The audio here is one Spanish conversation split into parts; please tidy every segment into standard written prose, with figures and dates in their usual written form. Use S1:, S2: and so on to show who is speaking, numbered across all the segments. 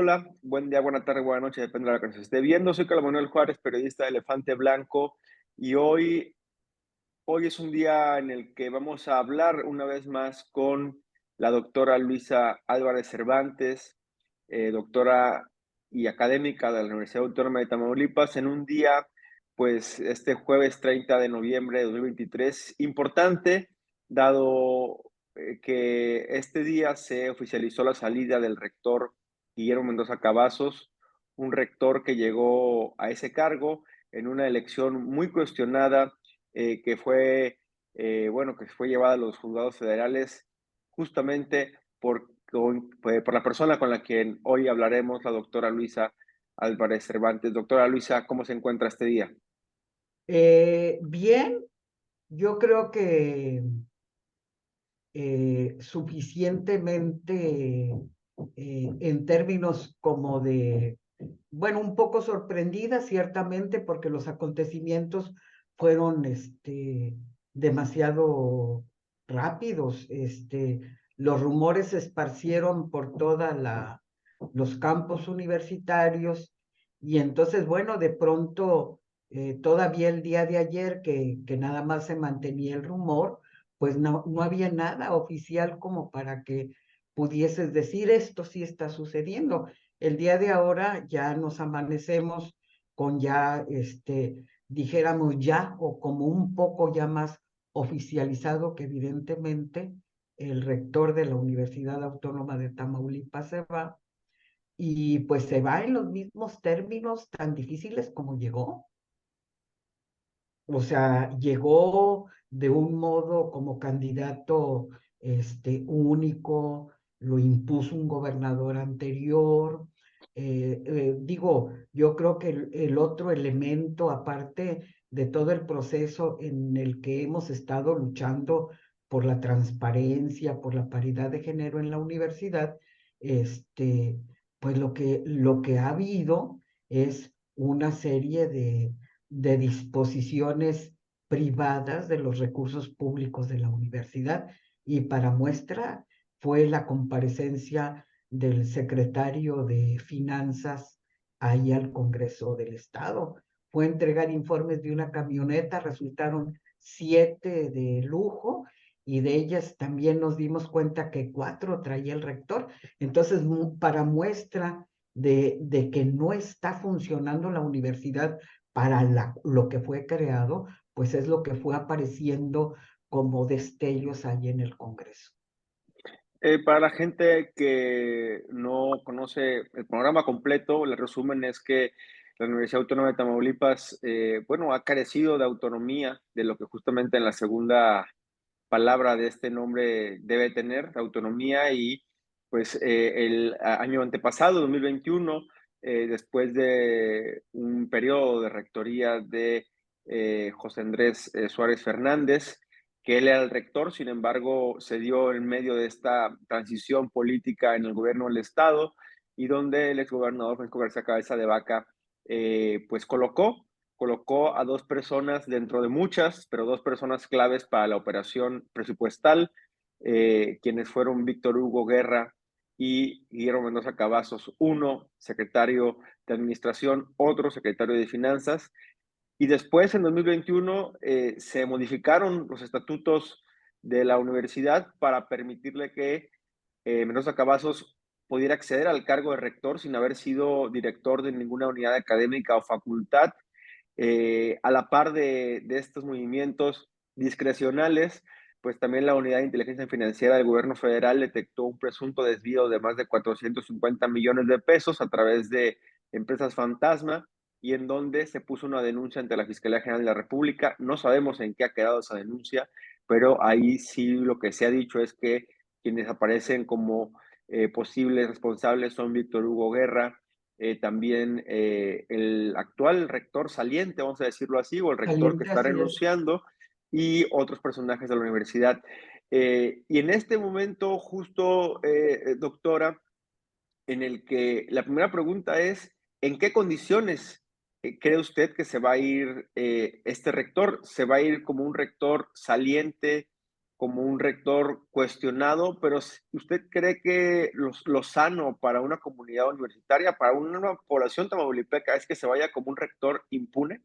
S1: hola, buen día, buena tarde, buena noche, depende de la que nos esté viendo. Soy Carlos Manuel Juárez, periodista de Elefante Blanco, y hoy es un día en el que vamos a hablar una vez más con la doctora Luisa Álvarez Cervantes, doctora y académica de la Universidad Autónoma de Tamaulipas, en un día, pues, este jueves 30 de noviembre de 2023, importante, dado que este día se oficializó la salida del rector Guillermo Mendoza Cavazos, un rector que llegó a ese cargo en una elección muy cuestionada, que fue llevada a los juzgados federales justamente por la persona con la que hoy hablaremos, la doctora Luisa Álvarez Cervantes. Doctora Luisa, ¿cómo se encuentra este día?
S2: Bien, yo creo que suficientemente en términos como de, bueno, un poco sorprendida ciertamente porque los acontecimientos fueron demasiado rápidos. Los rumores se esparcieron por los campos universitarios y entonces, bueno, de pronto, todavía el día de ayer que nada más se mantenía el rumor, pues no había nada oficial como para que pudieses decir esto sí está sucediendo. El día de ahora ya nos amanecemos con ya, dijéramos ya, o como un poco ya más oficializado que evidentemente el rector de la Universidad Autónoma de Tamaulipas se va, y pues se va en los mismos términos tan difíciles como llegó. O sea, llegó de un modo como candidato único, lo impuso un gobernador anterior. Digo, yo creo que el otro elemento, aparte de todo el proceso en el que hemos estado luchando por la transparencia, por la paridad de género en la universidad, pues lo que ha habido es una serie de disposiciones privadas de los recursos públicos de la universidad. Y para muestra fue la comparecencia del secretario de Finanzas ahí al Congreso del Estado. Fue entregar informes de una camioneta, resultaron 7 de lujo, y de ellas también nos dimos cuenta que 4 traía el rector. Entonces, para muestra de que no está funcionando la universidad para lo que fue creado, pues es lo que fue apareciendo como destellos ahí en el Congreso.
S1: Para la gente que no conoce el programa completo, el resumen es que la Universidad Autónoma de Tamaulipas, ha carecido de autonomía, de lo que justamente en la segunda palabra de este nombre debe tener, autonomía, y pues el año antepasado, 2021, después de un periodo de rectoría de José Andrés Suárez Fernández, que él era el rector. Sin embargo, se dio en medio de esta transición política en el gobierno del estado, y donde el exgobernador Francisco García Cabeza de Vaca pues colocó a dos personas dentro de muchas, pero dos personas claves para la operación presupuestal, quienes fueron Víctor Hugo Guerra y Guillermo Mendoza Cavazos, uno secretario de Administración, otro secretario de Finanzas. Y después, en 2021, se modificaron los estatutos de la universidad para permitirle que Mendoza Cavazos pudiera acceder al cargo de rector sin haber sido director de ninguna unidad académica o facultad. A la par de estos movimientos discrecionales, pues también la Unidad de Inteligencia Financiera del Gobierno Federal detectó un presunto desvío de más de 450 millones de pesos a través de empresas fantasma, y en donde se puso una denuncia ante la Fiscalía General de la República. No sabemos en qué ha quedado esa denuncia, pero ahí sí lo que se ha dicho es que quienes aparecen como posibles responsables son Víctor Hugo Guerra, también el actual rector saliente, vamos a decirlo así, o el rector que
S2: Caliente,
S1: está
S2: así es.
S1: renunciando, y otros personajes de la universidad. Y en este momento, justo, doctora, en el que la primera pregunta es, ¿en qué condiciones cree usted que se va a ir este rector? ¿Se va a ir como un rector saliente como un rector cuestionado, pero ¿usted cree que lo sano para una comunidad universitaria, para una población tamaulipeca, es que se vaya como un rector impune?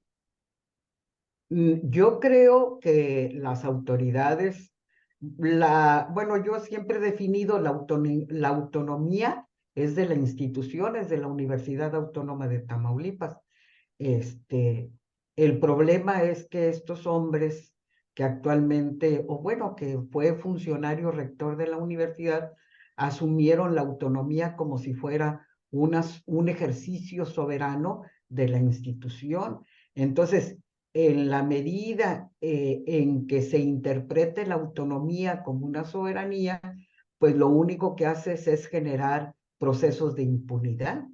S2: Yo creo que las autoridades, bueno, yo siempre he definido la autonomía es de la institución, es de la Universidad Autónoma de Tamaulipas. Este, el problema es que estos hombres que actualmente, o bueno, que fue funcionario rector de la universidad, asumieron la autonomía como si fuera un ejercicio soberano de la institución. Entonces, en la medida en que se interprete la autonomía como una soberanía, pues lo único que haces es generar procesos de impunidad.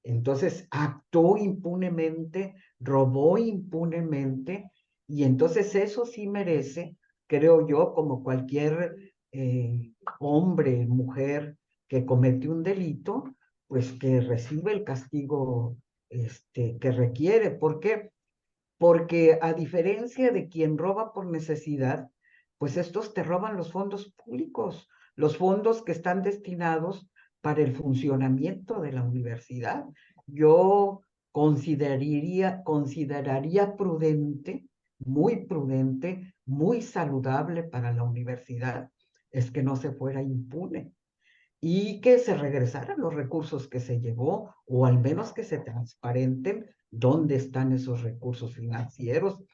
S2: Entonces actuó impunemente, robó impunemente, y entonces eso sí merece, creo yo, como cualquier hombre, mujer que comete un delito, pues que recibe el castigo que requiere. ¿Por qué? Porque a diferencia de quien roba por necesidad, pues estos te roban los fondos públicos, los fondos que están destinados para el funcionamiento de la universidad. Yo consideraría prudente, muy saludable para la universidad, es que no se fuera impune y que se regresaran los recursos que se llevó, o al menos que se transparenten dónde están esos recursos financieros,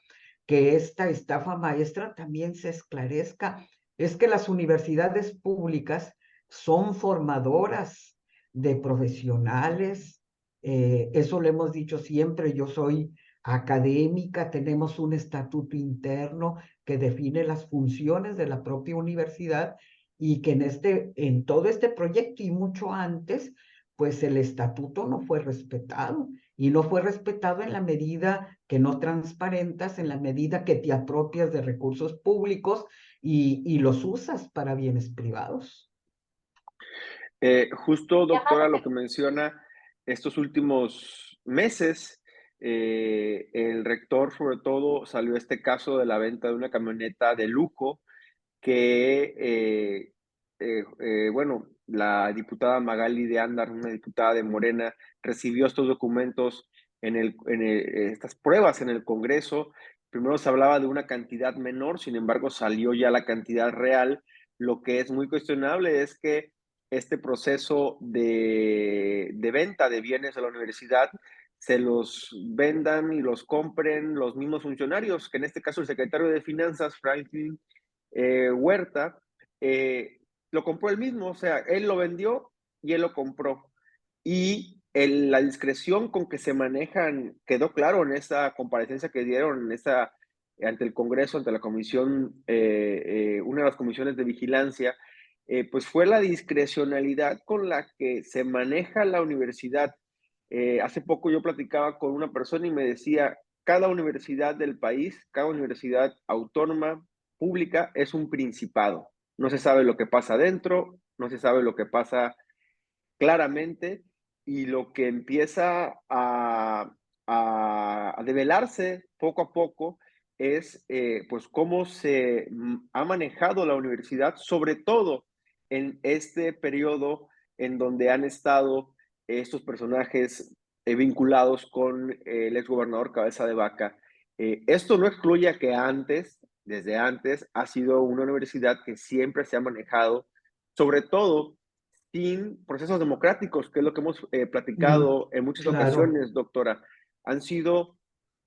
S2: que esta estafa maestra también se esclarezca. Es que las universidades públicas son formadoras de profesionales, eso lo hemos dicho siempre, yo soy académica, tenemos un estatuto interno que define las funciones de la propia universidad y que en todo este proyecto y mucho antes, pues el estatuto no fue respetado y no fue respetado en la medida que no transparentas, en la medida que te apropias de recursos públicos y los usas para bienes privados.
S1: Justo, doctora, lo que menciona, estos últimos meses, el rector, sobre todo, salió este caso de la venta de una camioneta de lujo que, bueno, la diputada Magali de Andar, una diputada de Morena, recibió estos documentos estas pruebas en el Congreso. Primero se hablaba de una cantidad menor, sin embargo, salió ya la cantidad real. Lo que es muy cuestionable es que este proceso de venta de bienes a la universidad se los vendan y los compren los mismos funcionarios, que en este caso el secretario de Finanzas, Franklin Huerta, lo compró él mismo, o sea, él lo vendió y él lo compró. Y la discreción con que se manejan quedó claro en esa comparecencia que dieron ante el Congreso, ante la comisión, una de las comisiones de vigilancia, pues fue la discrecionalidad con la que se maneja la universidad. Hace poco yo platicaba con una persona y me decía, cada universidad del país, cada universidad autónoma, pública, es un principado. No se sabe lo que pasa adentro, no se sabe lo que pasa claramente, y lo que empieza a develarse poco a poco es pues cómo se ha manejado la universidad, sobre todo en este periodo en donde han estado estos personajes vinculados con el exgobernador Cabeza de Vaca. Esto no excluye a que desde antes, ha sido una universidad que siempre se ha manejado, sobre todo sin procesos democráticos, que es lo que hemos
S2: Mm,
S1: platicado en muchas
S2: claro.
S1: ocasiones, doctora. Han sido,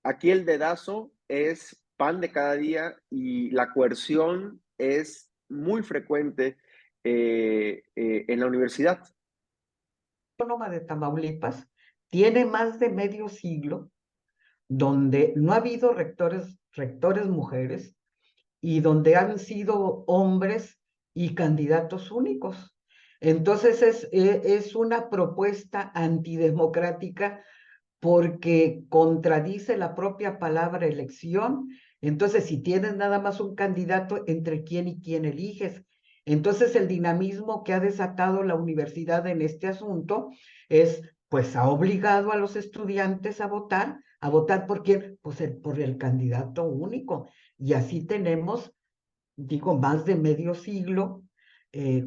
S1: aquí el dedazo es pan de cada día y la coerción es muy frecuente en la universidad.
S2: Autónoma de Tamaulipas tiene más de medio siglo donde no ha habido rectores mujeres y donde han sido hombres y candidatos únicos. Entonces es una propuesta antidemocrática porque contradice la propia palabra elección. Entonces, si tienes nada más un candidato, ¿entre quién y quién eliges? Entonces, el dinamismo que ha desatado la universidad en este asunto es, pues, ha obligado a los estudiantes ¿a votar por quién? Pues por el candidato único. Y así tenemos digo, más de medio siglo.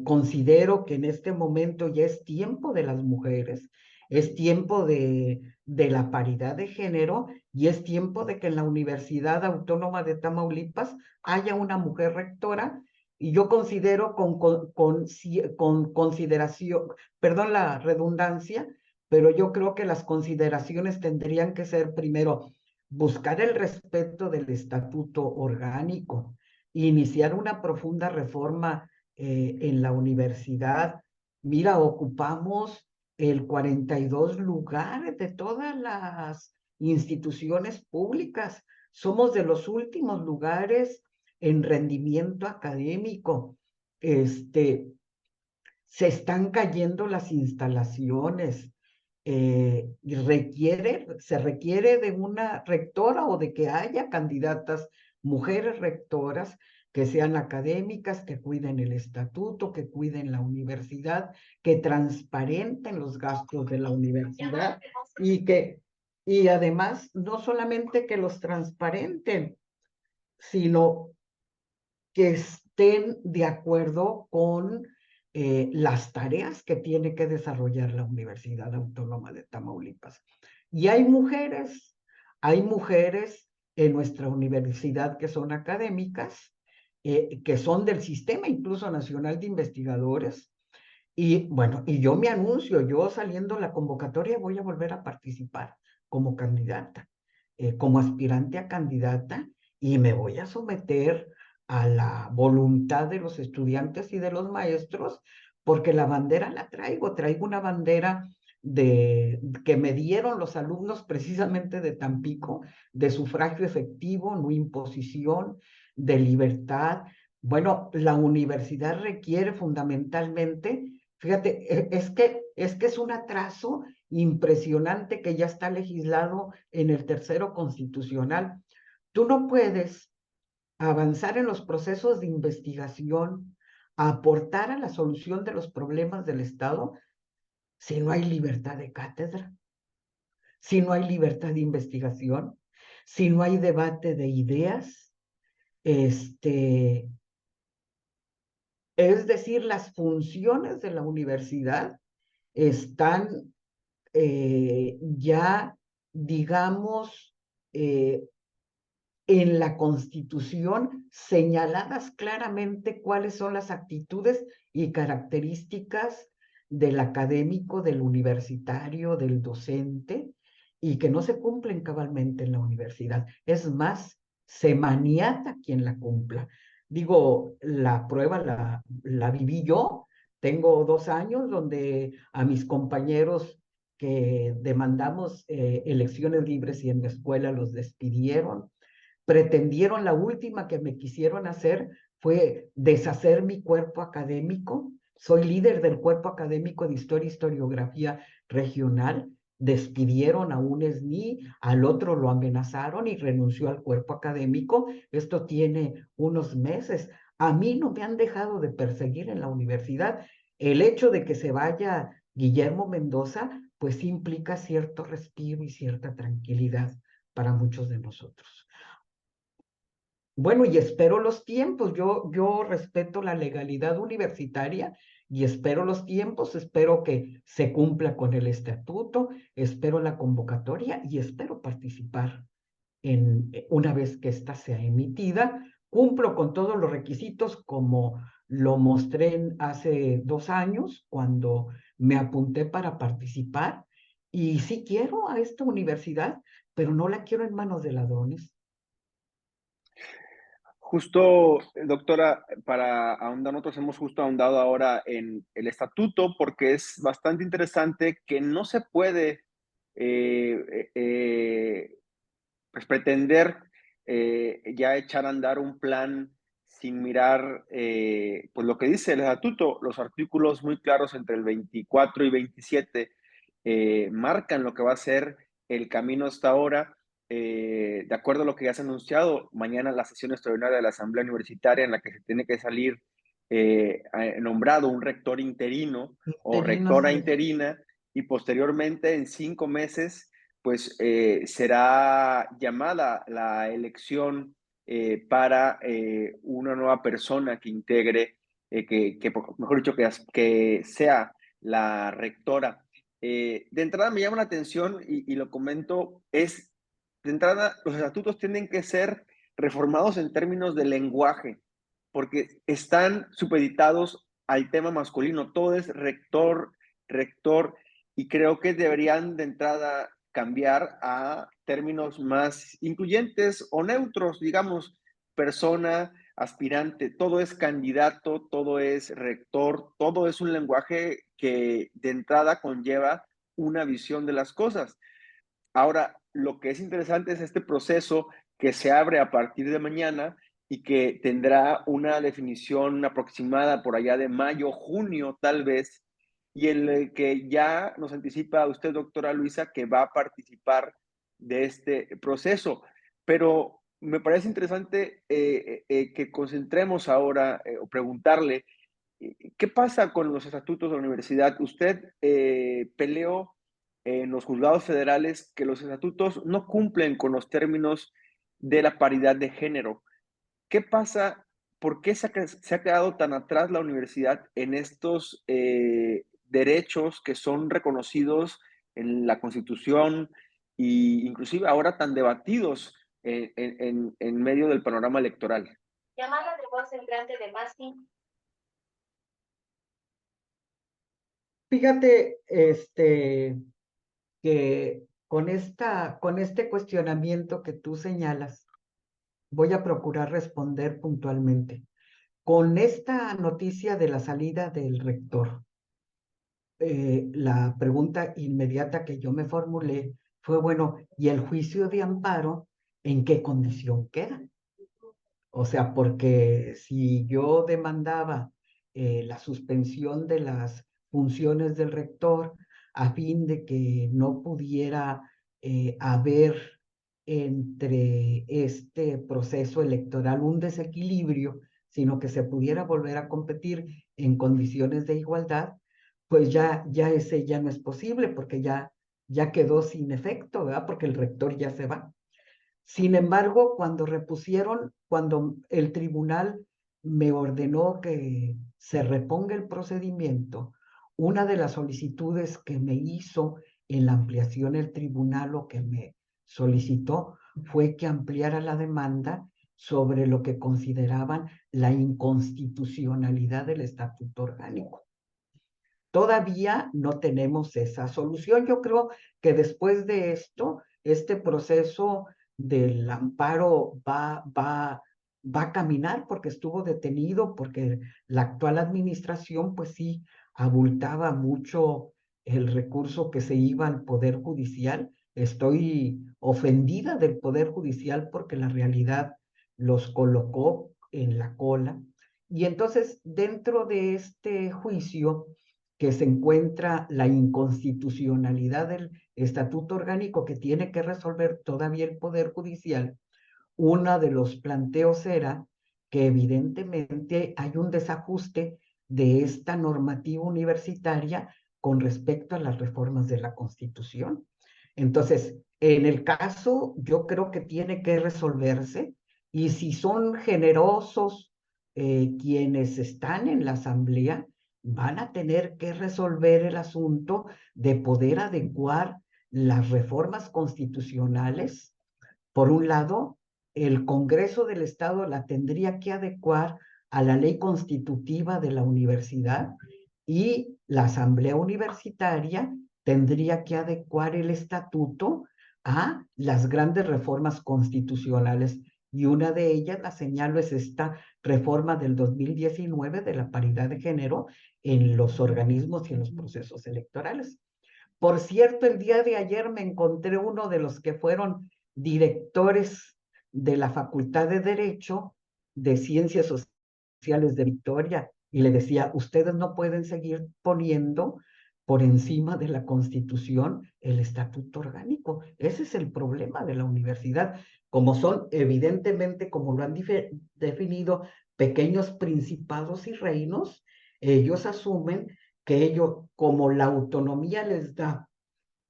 S2: Considero que en este momento ya es tiempo de las mujeres, es tiempo de la paridad de género y es tiempo de que en la Universidad Autónoma de Tamaulipas haya una mujer rectora. Y yo considero con consideración, perdón la redundancia, pero yo creo que las consideraciones tendrían que ser primero buscar el respeto del estatuto orgánico, iniciar una profunda reforma en la universidad. Mira, ocupamos el 42 lugares de todas las instituciones públicas. Somos de los últimos lugares en rendimiento académico. Este, Se están cayendo las instalaciones. Y se requiere de una rectora o de que haya candidatas, mujeres rectoras, que sean académicas, que cuiden el estatuto, que cuiden la universidad, que transparenten los gastos de la universidad y además no solamente que los transparenten, sino que estén de acuerdo con las tareas que tiene que desarrollar la Universidad Autónoma de Tamaulipas. Y hay mujeres en nuestra universidad que son académicas, que son del Sistema incluso Nacional de Investigadores. Y bueno, y yo me anuncio, yo saliendo la convocatoria voy a volver a participar como candidata, como aspirante a candidata, y me voy a someter a la voluntad de los estudiantes y de los maestros, porque la bandera la traigo una bandera que me dieron los alumnos precisamente de Tampico, de sufragio efectivo, no imposición, de libertad. Bueno, la universidad requiere fundamentalmente. Fíjate, es que es un atraso impresionante que ya está legislado en el tercero constitucional. Tú no puedes avanzar en los procesos de investigación, aportar a la solución de los problemas del Estado si no hay libertad de cátedra, si no hay libertad de investigación, si no hay debate de ideas. Este, es decir, las funciones de la universidad están ya, digamos, en la Constitución señaladas claramente cuáles son las actitudes y características del académico, del universitario, del docente, y que no se cumplen cabalmente en la universidad. Es más, se maniata quien la cumpla. Digo, la prueba la viví yo. Tengo 2 años donde a mis compañeros que demandamos elecciones libres y en la escuela los despidieron. Pretendieron, la última que me quisieron hacer fue deshacer mi cuerpo académico. Soy líder del cuerpo académico de Historia e Historiografía Regional. Despidieron a un SNI, al otro lo amenazaron y renunció al cuerpo académico. Esto tiene unos meses. A mí no me han dejado de perseguir en la universidad. El hecho de que se vaya Guillermo Mendoza, pues implica cierto respiro y cierta tranquilidad para muchos de nosotros. Bueno, y espero los tiempos. Yo respeto la legalidad universitaria y espero los tiempos, espero que se cumpla con el estatuto, espero la convocatoria y espero participar una vez que ésta sea emitida. Cumplo con todos los requisitos como lo mostré hace 2 años cuando me apunté para participar. Y sí quiero a esta universidad, pero no la quiero en manos de ladrones.
S1: Justo, doctora, para ahondar, nosotros hemos justo ahondado ahora en el estatuto porque es bastante interesante que no se puede pues pretender ya echar a andar un plan sin mirar pues lo que dice el estatuto. Los artículos muy claros entre el 24 y 27 marcan lo que va a ser el camino hasta ahora. De acuerdo a lo que ya se ha anunciado, mañana la sesión extraordinaria de la Asamblea Universitaria en la que se tiene que salir nombrado un rector interino o
S2: Interino,
S1: rectora
S2: sí.
S1: interina y posteriormente en 5 meses pues será llamada la elección para una nueva persona que integre, mejor dicho, que sea la rectora. De entrada me llama la atención y lo comento, de entrada los estatutos tienen que ser reformados en términos de lenguaje, porque están supeditados al tema masculino, todo es rector, rector, y creo que deberían de entrada cambiar a términos más incluyentes o neutros, digamos, persona, aspirante, todo es candidato, todo es rector, todo es un lenguaje que de entrada conlleva una visión de las cosas. Ahora, lo que es interesante es este proceso que se abre a partir de mañana y que tendrá una definición aproximada por allá de mayo, junio, tal vez, y en el que ya nos anticipa usted, doctora Luisa, que va a participar de este proceso. Pero me parece interesante que concentremos ahora o preguntarle, ¿qué pasa con los estatutos de la universidad? Usted peleó en los juzgados federales que los estatutos no cumplen con los términos de la paridad de género. ¿Qué pasa? ¿Por qué se ha quedado tan atrás la universidad en estos derechos que son reconocidos en la Constitución e inclusive ahora tan debatidos en medio del panorama electoral?
S3: Llamada de voz entrante de Masking.
S2: Fíjate, que con este cuestionamiento que tú señalas, voy a procurar responder puntualmente. Con esta noticia de la salida del rector, la pregunta inmediata que yo me formulé fue, bueno, ¿y el juicio de amparo en qué condición queda? O sea, porque si yo demandaba la suspensión de las funciones del rector a fin de que no pudiera haber entre este proceso electoral un desequilibrio, sino que se pudiera volver a competir en condiciones de igualdad, pues ya ese ya no es posible porque ya quedó sin efecto, ¿verdad? Porque el rector ya se va. Sin embargo, cuando el tribunal me ordenó que se reponga el procedimiento, una de las solicitudes que me hizo en la ampliación el tribunal o que me solicitó fue que ampliara la demanda sobre lo que consideraban la inconstitucionalidad del estatuto orgánico. Todavía no tenemos esa solución. Yo creo que después de esto, este proceso del amparo va a caminar porque estuvo detenido, porque la actual administración, pues sí, abultaba mucho el recurso que se iba al Poder Judicial. Estoy ofendida del Poder Judicial porque la realidad los colocó en la cola. Y entonces, dentro de este juicio, que se encuentra la inconstitucionalidad del estatuto orgánico que tiene que resolver todavía el Poder Judicial, uno de los planteos era que evidentemente hay un desajuste de esta normativa universitaria con respecto a las reformas de la Constitución. Entonces, en el caso, yo creo que tiene que resolverse y si son generosos quienes están en la Asamblea, van a tener que resolver el asunto de poder adecuar las reformas constitucionales. Por un lado, el Congreso del Estado la tendría que adecuar a la ley constitutiva de la universidad y la Asamblea Universitaria tendría que adecuar el estatuto a las grandes reformas constitucionales. Y una de ellas, la señalo, es esta reforma del 2019 de la paridad de género en los organismos y en los procesos electorales. Por cierto, el día de ayer me encontré uno de los que fueron directores de la Facultad de Derecho de Ciencias Sociales de Victoria y le decía, ustedes no pueden seguir poniendo por encima de la Constitución el estatuto orgánico. Ese es el problema de la universidad. Como son, evidentemente, como lo han definido, pequeños principados y reinos, ellos asumen que ellos, como la autonomía les da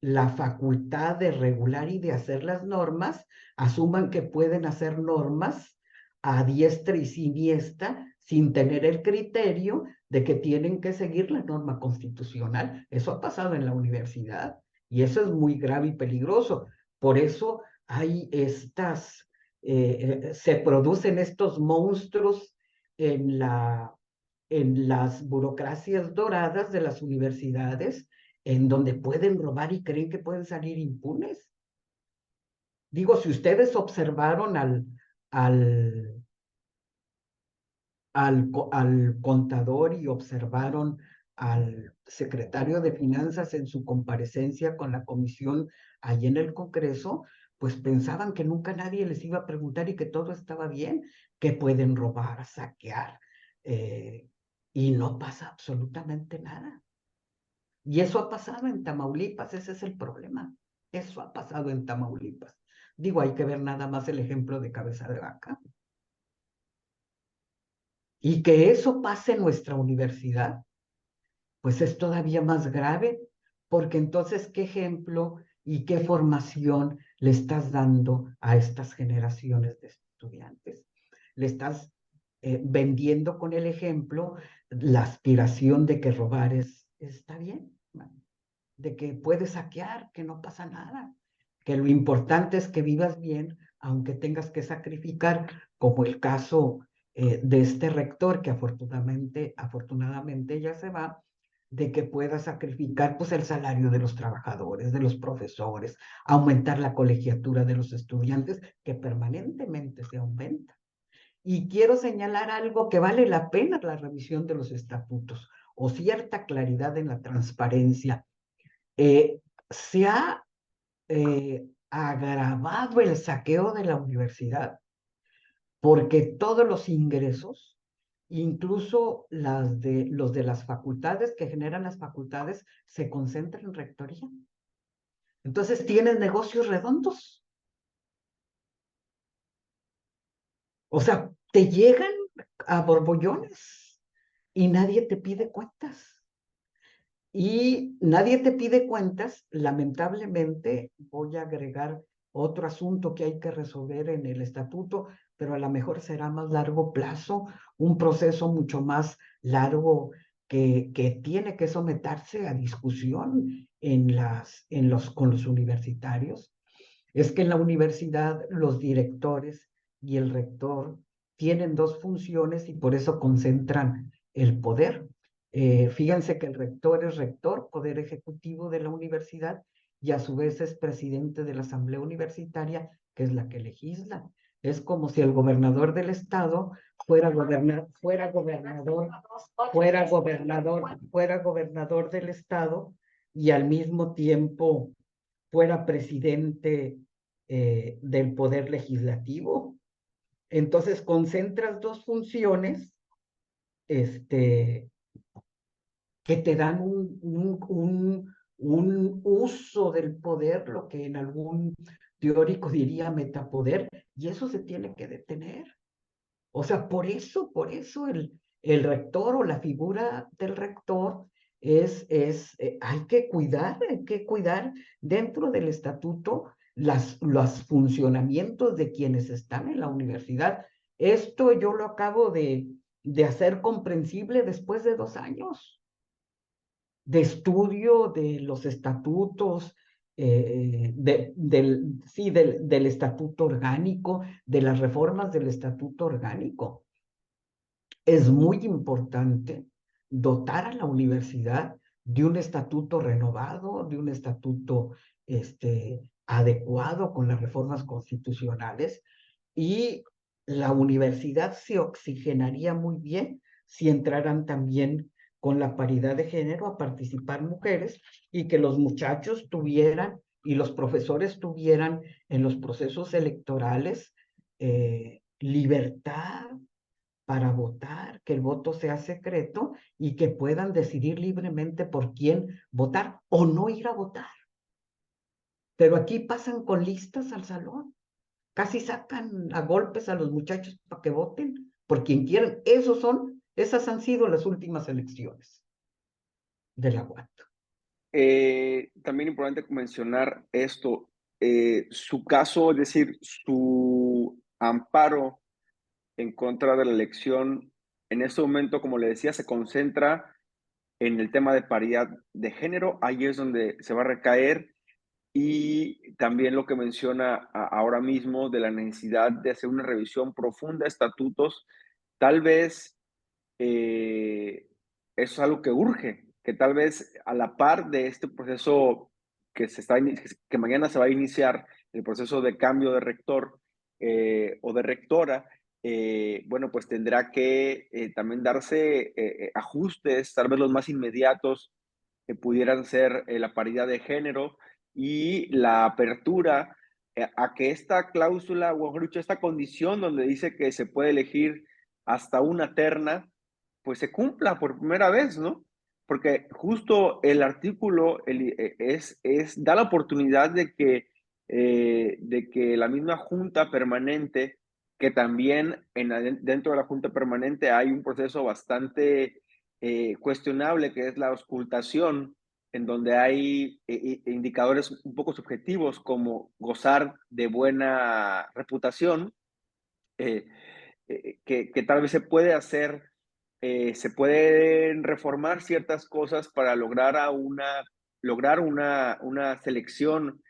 S2: la facultad de regular y de hacer las normas, asuman que pueden hacer normas a diestra y siniestra sin tener el criterio de que tienen que seguir la norma constitucional. Eso ha pasado en la universidad y eso es muy grave y peligroso. Por eso hay se producen estos monstruos en las burocracias doradas de las universidades, en donde pueden robar y creen que pueden salir impunes. Digo, si ustedes observaron al, al contador y observaron al secretario de Finanzas en su comparecencia con la comisión allí en el Congreso, pues pensaban que nunca nadie les iba a preguntar y que todo estaba bien, que pueden robar, saquear, y no pasa absolutamente nada. Y eso ha pasado en Tamaulipas, ese es el problema. Eso ha pasado en Tamaulipas. Digo, hay que ver nada más el ejemplo de Cabeza de Vaca. Y que eso pase en nuestra universidad, pues es todavía más grave, porque entonces, ¿qué ejemplo y qué formación le estás dando a estas generaciones de estudiantes? Le estás vendiendo con el ejemplo la aspiración de que robar está bien, ¿no? De que puedes saquear, que no pasa nada, que lo importante es que vivas bien, aunque tengas que sacrificar, como el caso de este rector que afortunadamente ya se va, de que pueda sacrificar pues el salario de los trabajadores, de los profesores, aumentar la colegiatura de los estudiantes, que permanentemente se aumenta. Y quiero señalar algo que vale la pena la revisión de los estatutos o cierta claridad en la transparencia. Se ha agravado el saqueo de la universidad porque todos los ingresos, incluso los de las facultades que generan las facultades, se concentran en rectoría. Entonces tienes negocios redondos. O sea, te llegan a borbollones y nadie te pide cuentas. Y nadie te pide cuentas. Lamentablemente, voy a agregar otro asunto que hay que resolver en el estatuto, pero a lo mejor será más largo plazo, un proceso mucho más largo que tiene que someterse a discusión con los universitarios. Es que en la universidad los directores y el rector tienen dos funciones y por eso concentran el poder. Fíjense que el rector es rector, poder ejecutivo de la universidad, y a su vez es presidente de la asamblea universitaria, que es la que legisla. Es como si el gobernador del estado fuera gobernador del estado y al mismo tiempo fuera presidente del poder legislativo. Entonces concentras dos funciones, este, que te dan un uso del poder, lo que en algún teórico diría metapoder, y eso se tiene que detener. O sea, por eso el rector o la figura del rector hay que cuidar dentro del estatuto los funcionamientos de quienes están en la universidad. Esto yo lo acabo de hacer comprensible después de 2 años de estudio de los estatutos, del estatuto orgánico, de las reformas del estatuto orgánico. Es muy importante dotar a la universidad de un estatuto renovado, de un estatuto adecuado con las reformas constitucionales, y la universidad se oxigenaría muy bien si entraran también con la paridad de género a participar mujeres y que los muchachos tuvieran y los profesores tuvieran en los procesos electorales libertad para votar, que el voto sea secreto y que puedan decidir libremente por quién votar o no ir a votar. Pero aquí pasan con listas al salón, casi sacan a golpes a los muchachos para que voten por quien quieran. Esas han sido las últimas elecciones de la UAT.
S1: También importante mencionar esto, su caso, es decir, su amparo en contra de la elección, en este momento, como le decía, se concentra en el tema de paridad de género, ahí es donde se va a recaer, y también lo que menciona ahora mismo de la necesidad de hacer una revisión profunda de estatutos, tal vez eso es algo que urge, que tal vez a la par de este proceso que mañana se va a iniciar, el proceso de cambio de rector o de rectora, bueno, pues tendrá que también darse ajustes, tal vez los más inmediatos, que pudieran ser la paridad de género y la apertura a que esta cláusula, o mejor dicho, esta condición donde dice que se puede elegir hasta una terna, pues se cumpla por primera vez, ¿no? Porque justo el artículo da la oportunidad de que la misma Junta Permanente, que también dentro de la Junta Permanente hay un proceso bastante cuestionable, que es la auscultación, en donde hay indicadores un poco subjetivos como gozar de buena reputación, eh, que tal vez se puede hacer, se pueden reformar ciertas cosas para lograr una selección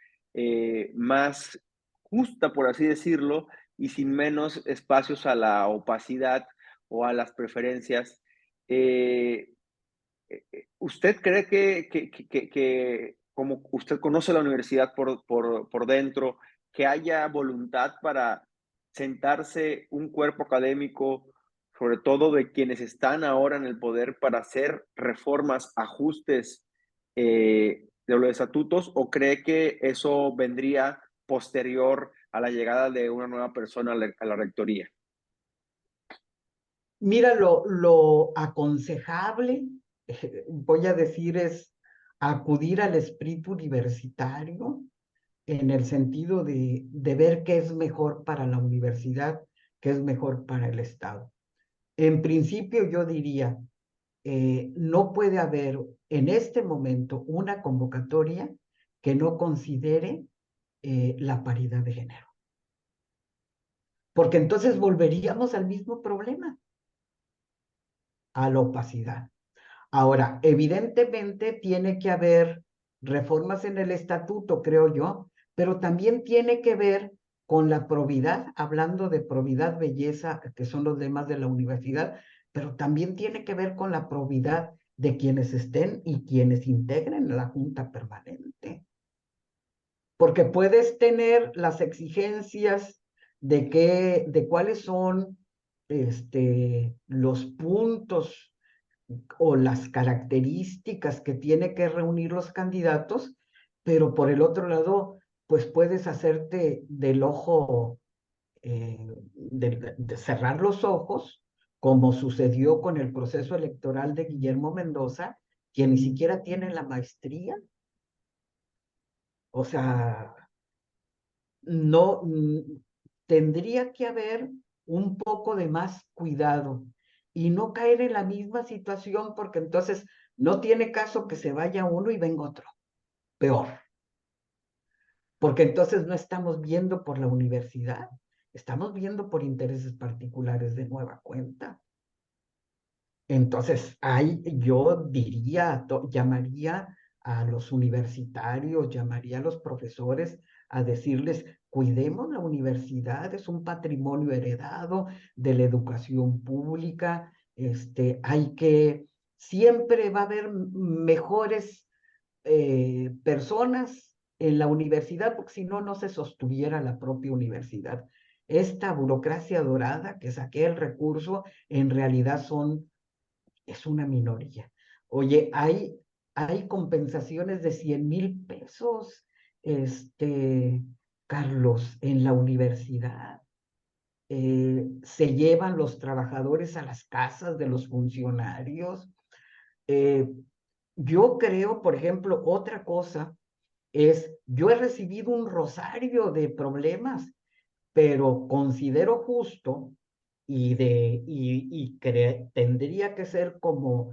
S1: más justa, por así decirlo, y sin menos espacios a la opacidad o a las preferencias. Eh, ¿Usted cree que, como usted conoce la universidad por dentro, que haya voluntad para sentarse un cuerpo académico, sobre todo de quienes están ahora en el poder, para hacer reformas, ajustes de los estatutos, o cree que eso vendría posterior a la llegada de una nueva persona a la rectoría?
S2: Mira, lo aconsejable, voy a decir, es acudir al espíritu universitario en el sentido de ver qué es mejor para la universidad, qué es mejor para el Estado. En principio, yo diría, no puede haber en este momento una convocatoria que no considere la paridad de género, porque entonces volveríamos al mismo problema, a la opacidad. Ahora, evidentemente tiene que haber reformas en el estatuto, creo yo, pero también tiene que ver con la probidad, hablando de probidad, belleza, que son los lemas de la universidad, pero también tiene que ver con la probidad de quienes estén y quienes integren la Junta Permanente. Porque puedes tener las exigencias de cuáles son los puntos o las características que tiene que reunir los candidatos, pero por el otro lado, pues puedes hacerte del ojo, de cerrar los ojos, como sucedió con el proceso electoral de Guillermo Mendoza, quien ni siquiera tiene la maestría. O sea, no, tendría que haber un poco de más cuidado y no caer en la misma situación, porque entonces no tiene caso que se vaya uno y venga otro, peor, porque entonces no estamos viendo por la universidad, estamos viendo por intereses particulares de nueva cuenta. Entonces, yo diría, llamaría a los universitarios, llamaría a los profesores a decirles, cuidemos la universidad, es un patrimonio heredado de la educación pública, siempre va a haber mejores personas en la universidad, porque si no, no se sostuviera la propia universidad. Esta burocracia dorada que saquea el recurso, en realidad es una minoría. Oye, hay compensaciones de 100,000 pesos, Carlos, en la universidad. Se llevan los trabajadores a las casas de los funcionarios. Eh, yo creo, por ejemplo, otra cosa yo he recibido un rosario de problemas, pero considero justo tendría que ser como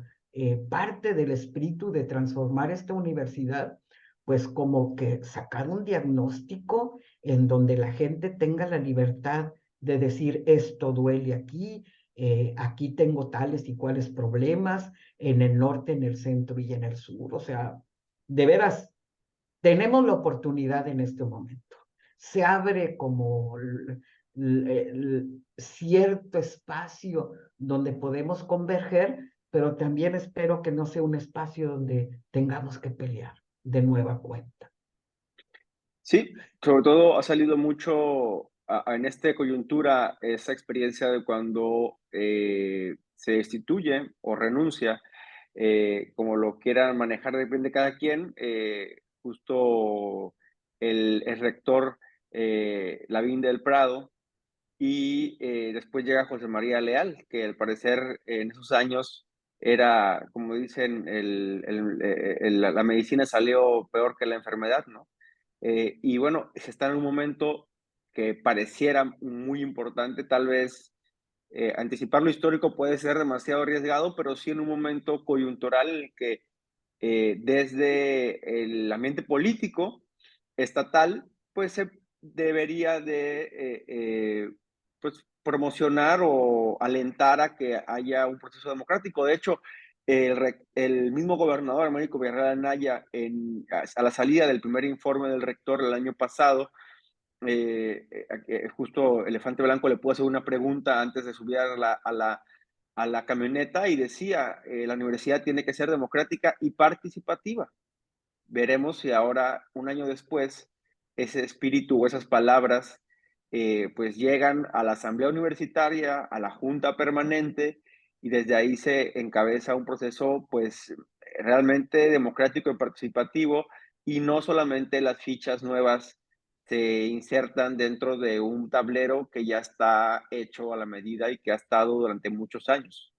S2: parte del espíritu de transformar esta universidad, pues como que sacar un diagnóstico en donde la gente tenga la libertad de decir esto duele aquí, aquí tengo tales y cuales problemas, en el norte, en el centro y en el sur. O sea, de veras, tenemos la oportunidad en este momento. Se abre como cierto espacio donde podemos converger, pero también espero que no sea un espacio donde tengamos que pelear de nueva cuenta.
S1: Sí, sobre todo ha salido mucho en esta coyuntura esa experiencia de cuando se destituye o renuncia, como lo quieran manejar, depende de cada quien. Justo el rector Lavín del Prado, y después llega José María Leal, que al parecer en esos años era, como dicen, la medicina salió peor que la enfermedad, ¿no? Y bueno, se está en un momento que pareciera muy importante, tal vez anticipar lo histórico puede ser demasiado arriesgado, pero sí en un momento coyuntural en el que desde el ambiente político estatal, pues se debería de pues, promocionar o alentar a que haya un proceso democrático. De hecho, el mismo gobernador Américo Villarreal Anaya, a la salida del primer informe del rector el año pasado, justo Elefante Blanco le pudo hacer una pregunta antes de subir a la camioneta y decía, la universidad tiene que ser democrática y participativa. Veremos si ahora, un año después, ese espíritu o esas palabras pues llegan a la asamblea universitaria, a la junta permanente, y desde ahí se encabeza un proceso pues realmente democrático y participativo, y no solamente las fichas nuevas se insertan dentro de un tablero que ya está hecho a la medida y que ha estado durante muchos años.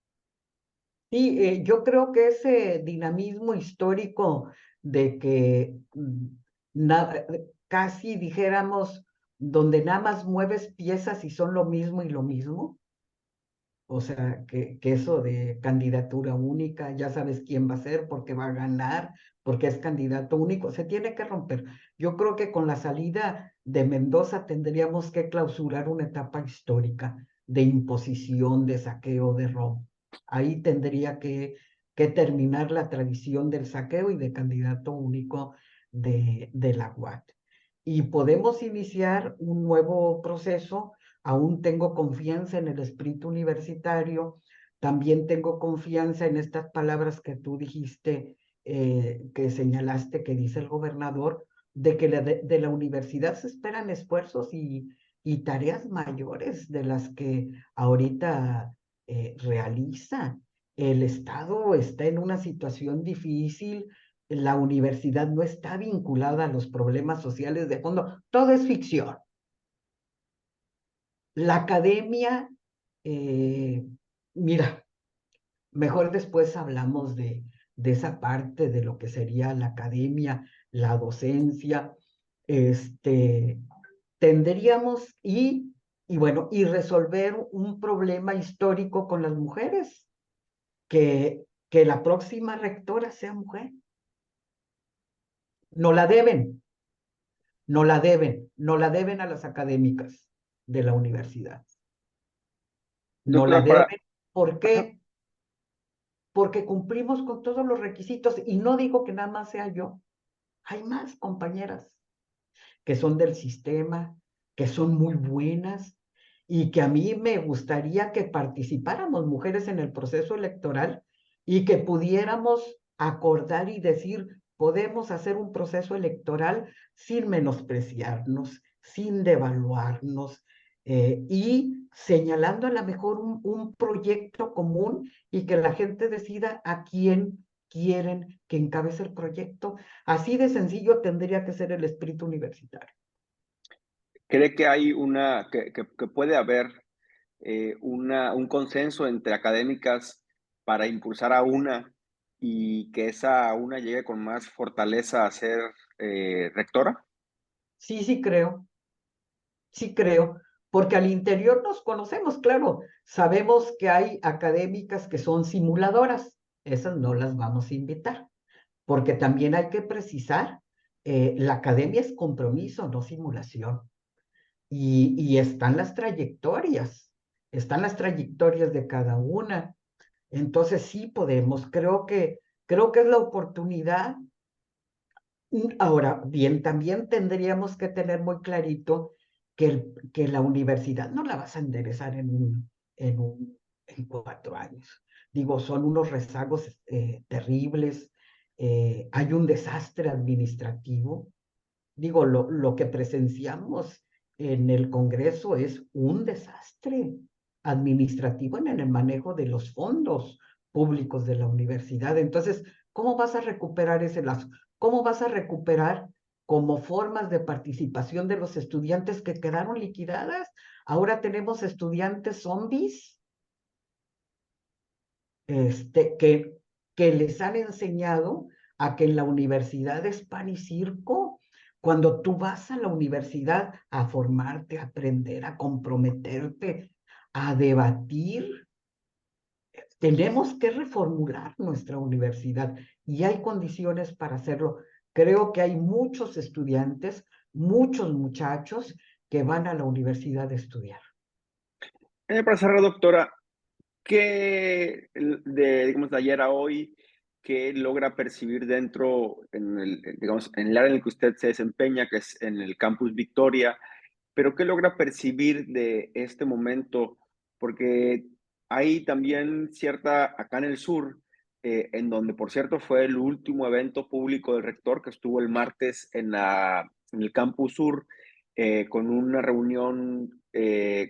S2: Sí, yo creo que ese dinamismo histórico de que casi dijéramos, donde nada más mueves piezas y son lo mismo y lo mismo, o sea, que eso de candidatura única, ya sabes quién va a ser, porque va a ganar, porque es candidato único, se tiene que romper. Yo creo que con la salida de Mendoza tendríamos que clausurar una etapa histórica de imposición, de saqueo, de robo. Ahí tendría que terminar la tradición del saqueo y de candidato único de la UAT. Y podemos iniciar un nuevo proceso. Aún tengo confianza en el espíritu universitario, también tengo confianza en estas palabras que tú dijiste, que señalaste, que dice el gobernador, de que de la universidad se esperan esfuerzos y tareas mayores de las que ahorita realiza. El Estado está en una situación difícil, la universidad no está vinculada a los problemas sociales de fondo, todo es ficción. La academia, eh, mira, mejor después hablamos de esa parte de lo que sería la academia, la docencia, este, tendríamos y bueno, y resolver un problema histórico con las mujeres, que la próxima rectora sea mujer. No la deben, no la deben a las académicas de la universidad. No la
S1: Doctora, para...
S2: deben, ¿por
S1: Ajá.
S2: qué? Porque cumplimos con todos los requisitos y no digo que nada más sea yo. Hay más compañeras que son del sistema, que son muy buenas y que a mí me gustaría que participáramos mujeres en el proceso electoral y que pudiéramos acordar y decir, podemos hacer un proceso electoral sin menospreciarnos, sin devaluarnos, y señalando a lo mejor un proyecto común y que la gente decida a quién quieren que encabece el proyecto. Así de sencillo tendría que ser el espíritu universitario.
S1: ¿Cree que hay que puede haber un consenso entre académicas para impulsar a una y que esa una llegue con más fortaleza a ser rectora?
S2: Sí, sí creo, porque al interior nos conocemos, claro, sabemos que hay académicas que son simuladoras, esas no las vamos a invitar, porque también hay que precisar, la academia es compromiso, no simulación. y están las trayectorias de cada una. Entonces sí podemos, creo que es la oportunidad. Ahora bien, también tendríamos que tener muy clarito que la universidad no la vas a enderezar en 4 años. Digo, son unos rezagos terribles, hay un desastre administrativo. Digo, lo que presenciamos en el Congreso es un desastre administrativo en el manejo de los fondos públicos de la universidad. Entonces, ¿cómo vas a recuperar ese lazo? ¿Cómo vas a recuperar como formas de participación de los estudiantes que quedaron liquidadas? Ahora tenemos estudiantes zombies, que les han enseñado a que en la universidad es pan y circo. Cuando tú vas a la universidad a formarte, a aprender, a comprometerte, a debatir, tenemos que reformular nuestra universidad y hay condiciones para hacerlo. Creo que hay muchos estudiantes, muchos muchachos que van a la universidad a estudiar.
S1: Para cerrar, doctora, digamos, de ayer a hoy, qué logra percibir dentro, digamos, en el área en el que usted se desempeña, que es en el Campus Victoria, pero qué logra percibir de este momento? Porque hay también acá en el sur, en donde, por cierto, fue el último evento público del rector que estuvo el martes en el Campus Sur, con una reunión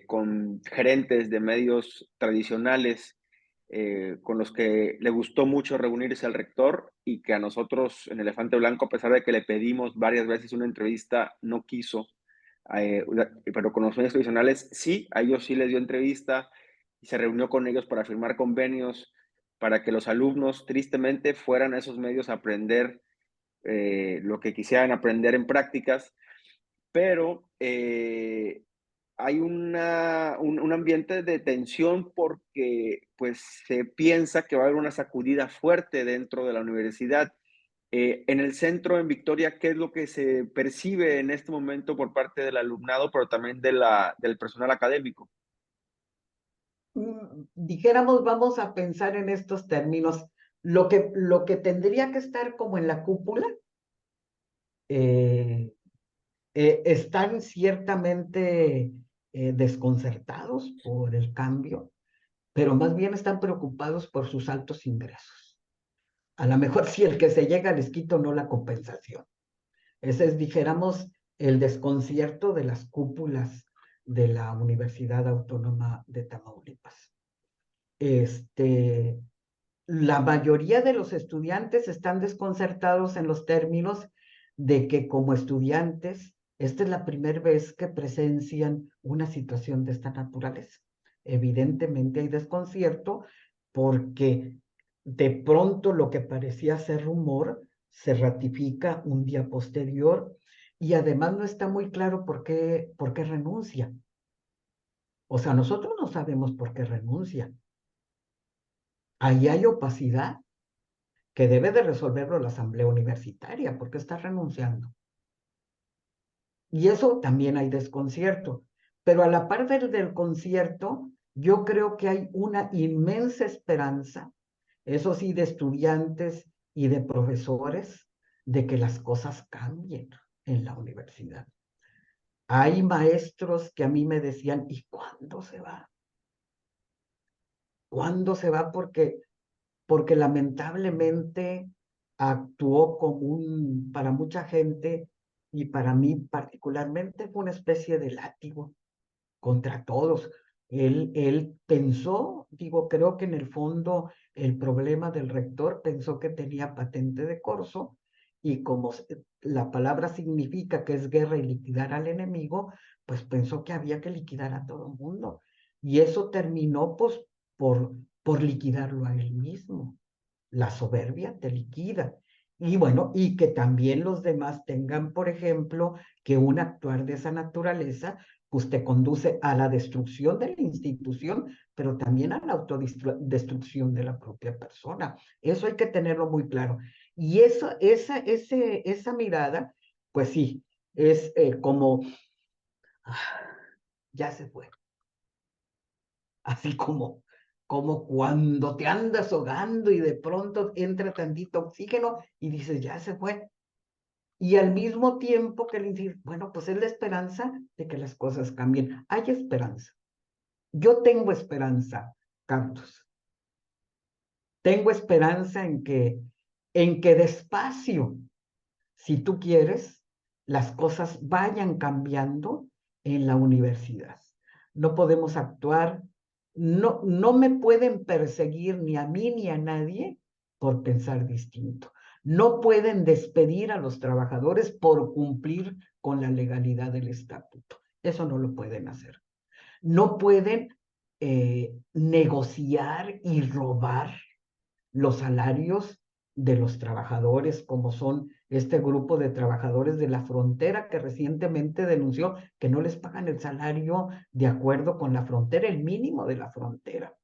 S1: con gerentes de medios tradicionales, con los que le gustó mucho reunirse al rector y que a nosotros en Elefante Blanco, a pesar de que le pedimos varias veces una entrevista, no quiso. Pero con los medios tradicionales sí, a ellos sí les dio entrevista y se reunió con ellos para firmar convenios para que los alumnos tristemente fueran a esos medios a aprender lo que quisieran aprender en prácticas, pero hay un ambiente de tensión porque pues se piensa que va a haber una sacudida fuerte dentro de la universidad. En el centro, en Victoria, ¿qué es lo que se percibe en este momento por parte del alumnado, pero también del personal académico?
S2: Dijéramos, vamos a pensar en estos términos, lo que tendría que estar como en la cúpula, eh, están ciertamente desconcertados por el cambio, pero más bien están preocupados por sus altos ingresos. A lo mejor si el que se llega les quito no la compensación. Ese es, dijéramos, el desconcierto de las cúpulas de la Universidad Autónoma de Tamaulipas. La mayoría de los estudiantes están desconcertados en los términos de que como estudiantes, esta es la primera vez que presencian una situación de esta naturaleza. Evidentemente hay desconcierto porque de pronto lo que parecía ser rumor se ratifica un día posterior y además no está muy claro por qué renuncia. O sea, nosotros no sabemos por qué renuncia. Ahí hay opacidad que debe de resolverlo la asamblea universitaria, porque está renunciando. Y eso también hay desconcierto. Pero a la par del concierto, yo creo que hay una inmensa esperanza, eso sí, de estudiantes y de profesores, de que las cosas cambien en la universidad. Hay maestros que a mí me decían, ¿y cuándo se va? ¿Cuándo se va? Porque lamentablemente actuó como para mucha gente y para mí particularmente fue una especie de látigo contra todos. Él pensó, digo, creo que en el fondo el problema del rector pensó que tenía patente de corso y como la palabra significa que es guerra y liquidar al enemigo, pues pensó que había que liquidar a todo el mundo. Y eso terminó pues por, por liquidarlo a él mismo. La soberbia te liquida. Y bueno, y que también los demás tengan, por ejemplo, que un actuar de esa naturaleza, pues te conduce a la destrucción de la institución, pero también a la autodestrucción de la propia persona. Eso hay que tenerlo muy claro. Y esa mirada, pues sí, es como Ya se fue. Así como cuando te andas ahogando y de pronto entra tantito oxígeno y dices, ya se fue. Y al mismo tiempo que le dices, bueno, pues es la esperanza de que las cosas cambien. Hay esperanza. Yo tengo esperanza, Carlos. Tengo esperanza en que despacio, si tú quieres, las cosas vayan cambiando en la universidad. No podemos actuar, no me pueden perseguir ni a mí ni a nadie por pensar distinto. No pueden despedir a los trabajadores por cumplir con la legalidad del estatuto. Eso no lo pueden hacer. No pueden negociar y robar los salarios de los trabajadores, como son este grupo de trabajadores de la frontera que recientemente denunció que no les pagan el salario de acuerdo con la frontera, el mínimo de la frontera.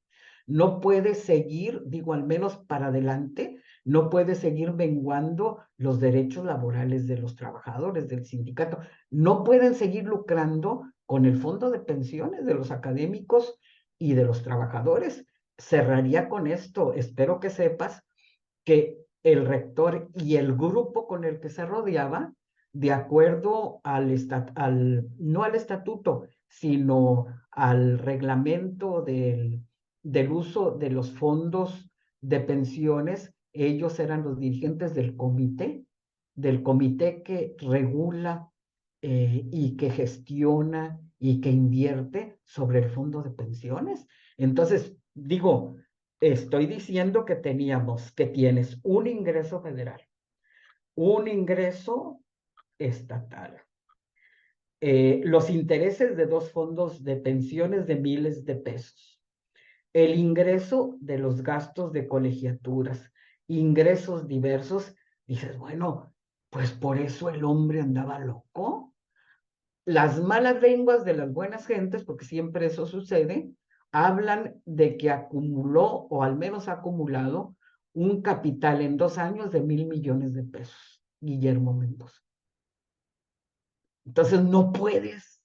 S2: No puede seguir, digo, al menos para adelante, no puede seguir menguando los derechos laborales de los trabajadores del sindicato. No pueden seguir lucrando con el fondo de pensiones de los académicos y de los trabajadores. Cerraría con esto. Espero que sepas que el rector y el grupo con el que se rodeaba, de acuerdo no al estatuto, sino al reglamento del uso de los fondos de pensiones, ellos eran los dirigentes del comité que regula y que gestiona y que invierte sobre el fondo de pensiones. Entonces, digo, estoy diciendo que tienes un ingreso federal, un ingreso estatal, los intereses de dos fondos de pensiones de miles de pesos, el ingreso de los gastos de colegiaturas, ingresos diversos. Dices, bueno, pues por eso el hombre andaba loco. Las malas lenguas de las buenas gentes, porque siempre eso sucede, hablan de que acumuló, o al menos ha acumulado, un capital en 2 años de 1,000 millones de pesos, Guillermo Mendoza. Entonces no puedes,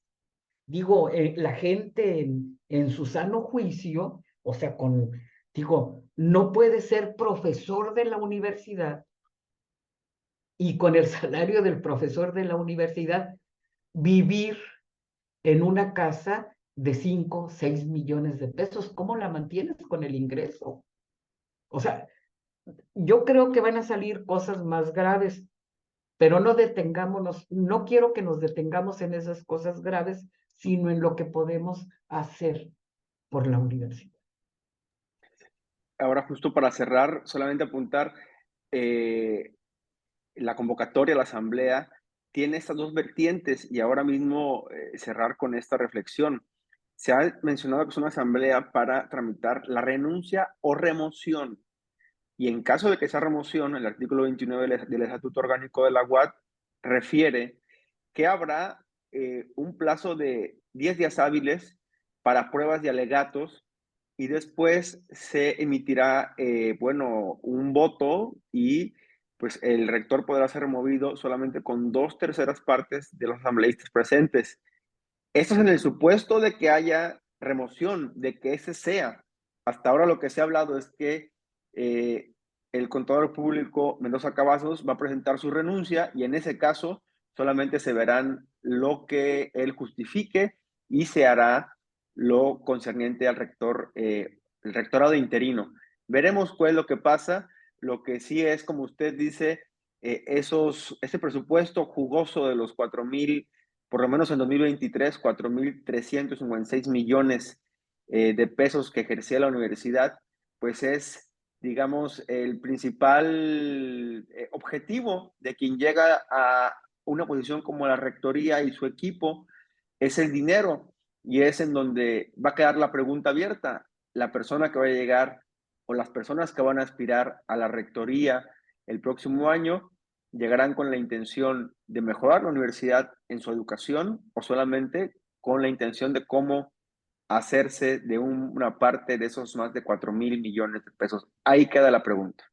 S2: digo, la gente en su sano juicio, o sea, digo, no puede ser profesor de la universidad y con el salario del profesor de la universidad vivir en una casa de 5, 6 millones de pesos. ¿Cómo la mantienes con el ingreso? O sea, yo creo que van a salir cosas más graves, pero no detengámonos, no quiero que nos detengamos en esas cosas graves, sino en lo que podemos hacer por la universidad.
S1: Ahora, justo para cerrar, solamente apuntar, eh, la convocatoria a la asamblea tiene estas dos vertientes y ahora mismo cerrar con esta reflexión. Se ha mencionado que es una asamblea para tramitar la renuncia o remoción. Y en caso de que esa remoción, el artículo 29 del Estatuto Orgánico de la UAT refiere que habrá un plazo de 10 días hábiles para pruebas y alegatos y después se emitirá, bueno, un voto y pues el rector podrá ser removido solamente con 2/3 de los asambleístas presentes. Esto es en el supuesto de que haya remoción, de que ese sea. Hasta ahora lo que se ha hablado es que eh, el contador público Mendoza Cavazos va a presentar su renuncia y en ese caso solamente se verán lo que él justifique y se hará lo concerniente al rector, el rectorado interino. Veremos cuál es lo que pasa. Lo que sí es, como usted dice, ese presupuesto jugoso de los 4,000, por lo menos en 2023, 4,356 millones de pesos que ejercía la universidad, pues es, digamos, el principal objetivo de quien llega a una posición como la rectoría y su equipo, es el dinero. Y es en donde va a quedar la pregunta abierta. La persona que va a llegar o las personas que van a aspirar a la rectoría el próximo año llegarán con la intención de mejorar la universidad en su educación o solamente con la intención de cómo hacerse de una parte de esos más de 4,000 millones de pesos. Ahí queda la pregunta.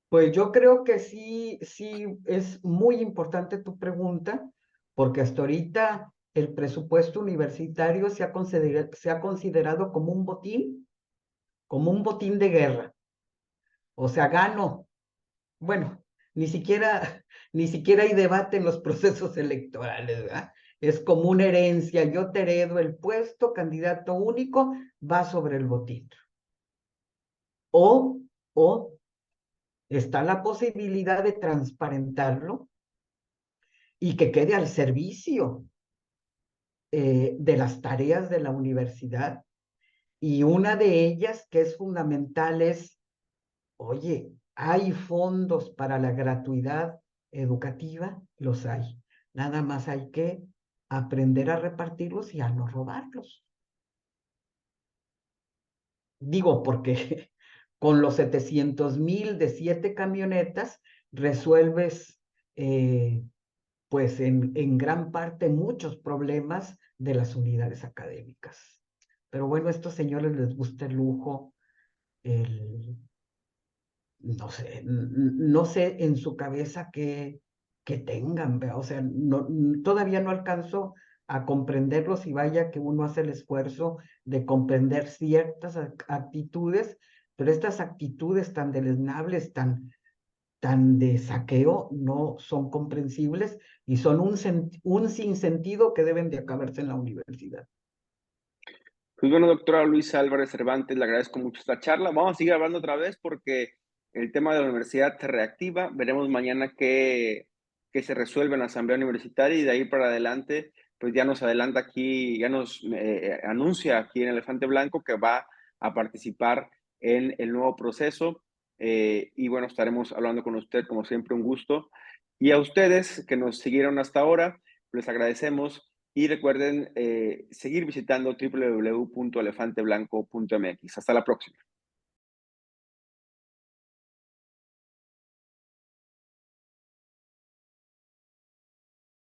S2: Pues yo creo que sí, sí es muy importante tu pregunta, porque hasta ahorita el presupuesto universitario se ha considerado como un botín de guerra. O sea, gano. Bueno, ni siquiera, ni siquiera hay debate en los procesos electorales, ¿verdad? Es como una herencia. Yo te heredo el puesto, candidato único, va sobre el botín. O está la posibilidad de transparentarlo y que quede al servicio de las tareas de la universidad. Y una de ellas que es fundamental es, oye, ¿hay fondos para la gratuidad educativa? Los hay. Nada más hay que aprender a repartirlos y a no robarlos. Digo, porque con los 700,000 de 7 camionetas resuelves, pues en gran parte, muchos problemas de las unidades académicas. Pero bueno, a estos señores les gusta el lujo, el, no sé en su cabeza que tengan, ¿verdad? O sea, todavía no alcanzo a comprenderlos y vaya que uno hace el esfuerzo de comprender ciertas actitudes, pero estas actitudes tan deleznables, tan de saqueo, no son comprensibles y son un sinsentido que deben de acabarse en la universidad.
S1: Pues bueno, doctora Luisa Álvarez Cervantes, le agradezco mucho esta charla. Vamos a seguir hablando otra vez porque el tema de la universidad se reactiva. Veremos mañana qué se resuelve en la Asamblea Universitaria y de ahí para adelante, pues ya nos adelanta aquí, ya nos anuncia aquí en Elefante Blanco que va a participar en el nuevo proceso. Y bueno, estaremos hablando con usted, como siempre, un gusto. Y a ustedes que nos siguieron hasta ahora, les agradecemos. Y recuerden seguir visitando www.elefanteblanco.mx. Hasta la próxima.